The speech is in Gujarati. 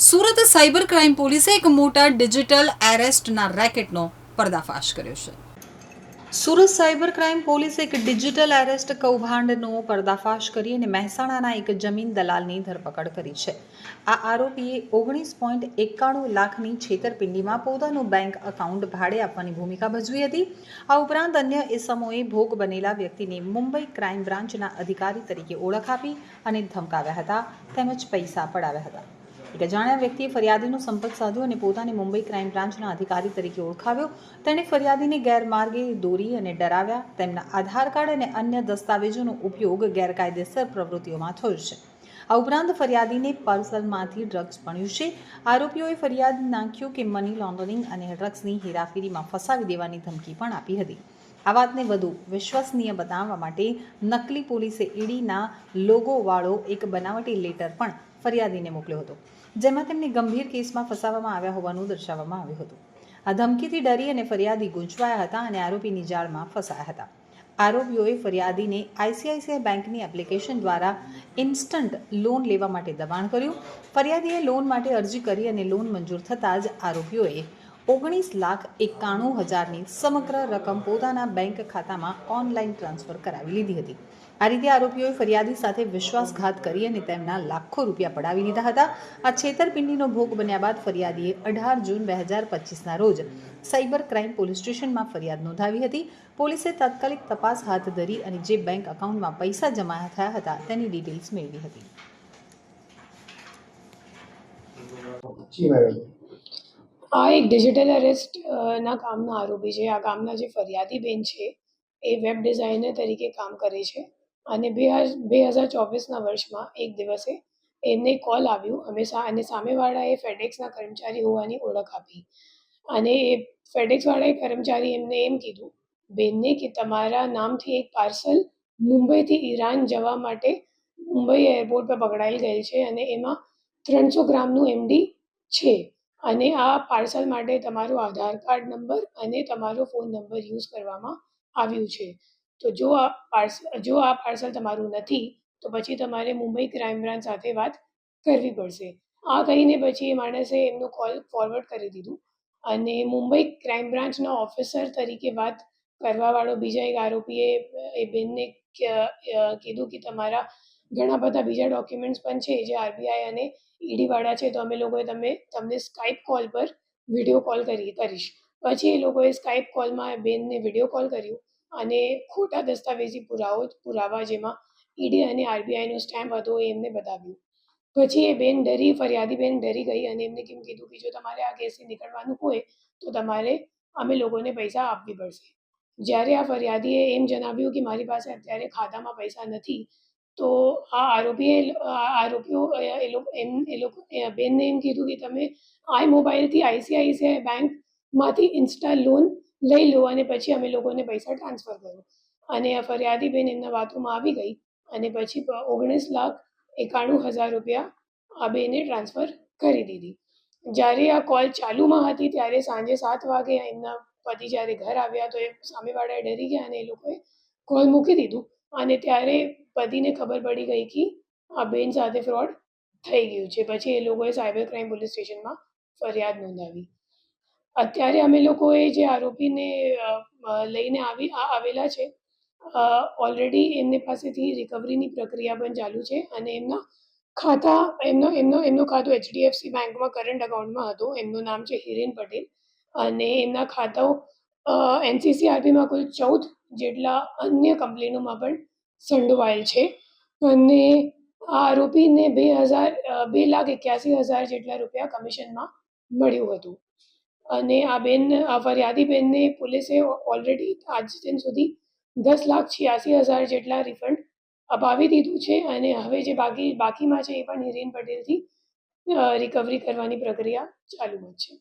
સુરત સાયબર ક્રાઇમ પોલીસે એક મોટા ડિજિટલ એરેસ્ટના રેકેટનો પર્દાફાશ કર્યો છે. સુરત સાયબર ક્રાઇમ પોલીસે એક ડિજિટલ એરેસ્ટ કૌભાંડનો પર્દાફાશ કરી અને મહેસાણાના એક જમીન દલાલની ધરપકડ કરી છે. આ આરોપીએ 19.91 લાખની છેતરપિંડીમાં પોતાનું બેંક એકાઉન્ટ ભાડે આપવાની ભૂમિકા ભજવી હતી. આ ઉપરાંત અન્ય ઇસમોએ ભોગ બનેલા વ્યક્તિને મુંબઈ ક્રાઇમ બ્રાન્ચના અધિકારી તરીકે ઓળખ આપી અને ધમકાવ્યા હતા તેમજ પૈસા પડાવ્યા હતા. એક અજાણ્યા વ્યક્તિએ ફરિયાદીનો સંપર્ક સાધ્યો અને પોતાને મુંબઈ ક્રાઇમ બ્રાન્ચના અધિકારી તરીકે ઓળખાવ્યો. તેણે ફરિયાદીને ગેરમાર્ગે દોરી અને ડરાવ્યા. તેમના આધાર કાર્ડ અને અન્ય દસ્તાવેજોનો ઉપયોગ ગેરકાયદેસર પ્રવૃત્તિઓમાં થયો છે. આ ઉપરાંત ફરિયાદીને પાર્સલમાંથી ડ્રગ્સ મળ્યું છે. આરોપીઓએ ફરિયાદ નાખ્યું કે મની લોન્ડરિંગ અને ડ્રગ્સની હેરાફેરીમાં ફસાવી દેવાની ધમકી પણ આપી હતી. આ વાતને વધુ વિશ્વસનીય બનાવવા માટે નકલી પોલીસે ઈડીના લોગોવાળો એક બનાવટી લેટર પણ ફરિયાદીને મોકલ્યો હતો, જેમાં તેમને ગંભીર કેસમાં ફસાવવામાં આવ્યા હોવાનું દર્શાવવામાં આવ્યું હતું. આ ધમકીથી ડરી અને ફરિયાદી ગૂંચવાયા હતા અને આરોપીની જાળમાં ફસાયા હતા. આરોપીઓએ ફરિયાદીને આઈસીઆઈસીઆઈ બેંકની એપ્લિકેશન દ્વારા ઇન્સ્ટન્ટ લોન લેવા માટે દબાણ કર્યું. ફરિયાદીએ લોન માટે અરજી કરી અને લોન મંજૂર થતાં જ આરોપીઓએ 19,91,000ની સમગ્ર રકમ પોતાના બેંક ખાતામાં ઓનલાઈન ટ્રાન્સફર કરાવી લીધી હતી. આ રીતે આરોપીઓએ ફરિયાદી સાથે વિશ્વાસઘાત કરી અને તેમના લાખો રૂપિયા પડાવી લીધા હતા. આ છેતરપિંડીનો ભોગ બન્યા બાદ ફરિયાદીએ 18 જૂન 2025ના રોજ સાયબર ક્રાઇમ પોલીસ સ્ટેશનમાં ફરિયાદ નોંધાવી હતી. પોલીસે તાત્કાલિક તપાસ હાથ ધરી અને જે બેંક એકાઉન્ટમાં પૈસા જમા થયા હતા તેની ડિટેલ્સ મેળવી હતી. આ એક ડિજિટલ એરેસ્ટ ના કામના આરોપી છે. આ કામના જે ફરિયાદી બેન છે એ વેબ ડિઝાઇનર તરીકે કામ કરે છે અને 2024ના વર્ષમાં એક દિવસે એમને કોલ આવ્યું અને સામેવાળાએ ફેડેક્સના કર્મચારી હોવાની ઓળખ આપી અને એ ફેડેક્સવાળાએ કર્મચારી એમને એમ કીધું બેનને કે તમારા નામથી એક પાર્સલ મુંબઈથી ઈરાન જવા માટે મુંબઈ એરપોર્ટ પર પકડાઈ ગયેલ છે અને એમાં 300 ગ્રામનું MD છે અને આ પાર્સલ માટે તમારો આધાર કાર્ડ નંબર અને તમારો ફોન નંબર યુઝ કરવામાં આવ્યું છે. તો જો આ પાર્સલ તમારું નથી તો પછી તમારે મુંબઈ ક્રાઇમ બ્રાન્ચ સાથે વાત કરવી પડશે. આ કહીને પછી એ માણસે એમનું કોલ ફોરવર્ડ કરી દીધું અને મુંબઈ ક્રાઇમ બ્રાન્ચના ઓફિસર તરીકે વાત કરવાવાળો બીજા એક આરોપીએ એ બેનને કીધું કે તમારા ઘણા બધા બીજા ડોક્યુમેન્ટ્સ પણ છે જે આરબીઆઈ અને ઈડીવાળા છે, તો અમે લોકોએ તમને સ્કાઇપ કોલ પર વિડીયો કોલ કરીશ. પછી એ લોકોએ સ્કાઇપ કોલમાં બેનને વિડીયો કોલ કર્યું અને ખોટા દસ્તાવેજી પુરાવા જેમાં ઈડી અને આરબીઆઈનો સ્ટેમ્પ હતો એ એમને બતાવ્યું. પછી એ ફરિયાદી બેન ડરી ગઈ અને એમને કેમ કીધું કે જો તમારે આ કેસથી નીકળવાનું હોય તો તમારે અમે લોકોને પૈસા આપવી પડશે. જ્યારે આ ફરિયાદીએ એમ જણાવ્યું કે મારી પાસે અત્યારે ખાતામાં પૈસા નથી, તો આ આરોપીઓ બેનને એમ કીધું કે તમે મોબાઈલથી આઈસીઆઈસીઆઈ બેંકમાંથી ઇન્સ્ટા લોન લઈ લો અને પછી અમે લોકોને પૈસા ટ્રાન્સફર કરો. અને આ ફરિયાદી બેન એમના વાતોમાં આવી ગઈ અને પછી 19,91,000 રૂપિયા આ બેને ટ્રાન્સફર કરી દીધી. જ્યારે આ કોલ ચાલુમાં હતી ત્યારે સાંજે 7 વાગે એમના પતિ જ્યારે ઘર આવ્યા તો એ સામેવાળાએ ડરી ગયા અને એ લોકોએ કોલ મૂકી દીધું અને ત્યારે પતિને ખબર પડી ગઈ કે આ બેન સાથે ફ્રોડ થઈ ગયું છે. પછી એ લોકોએ સાયબર ક્રાઇમ પોલીસ સ્ટેશનમાં ફરિયાદ નોંધાવી. અત્યારે અમે લોકોએ જે આરોપીને લઈને આવેલા છે ઓલરેડી એમની પાસેથી રિકવરીની પ્રક્રિયા પણ ચાલુ છે અને એમનું ખાતું HDFC બેંકમાં કરંટ અકાઉન્ટમાં હતું. એમનું નામ છે હિરેન પટેલ અને એમના ખાતાઓ NCCRBમાં કુલ 14 જેટલા અન્ય કંપનીઓમાં પણ સંડોવાયેલ છે અને આ આરોપીને 2,81,000 જેટલા રૂપિયા કમિશનમાં મળ્યું હતું અને આ ફરિયાદી બેનને પોલીસે ઓલરેડી આજ દિન સુધી 10,86,000 જેટલા રિફંડ અપાવી દીધું છે અને હવે જે બાકીમાં છે એ પણ હિરેન પટેલથી રિકવરી કરવાની પ્રક્રિયા ચાલુમાં છે.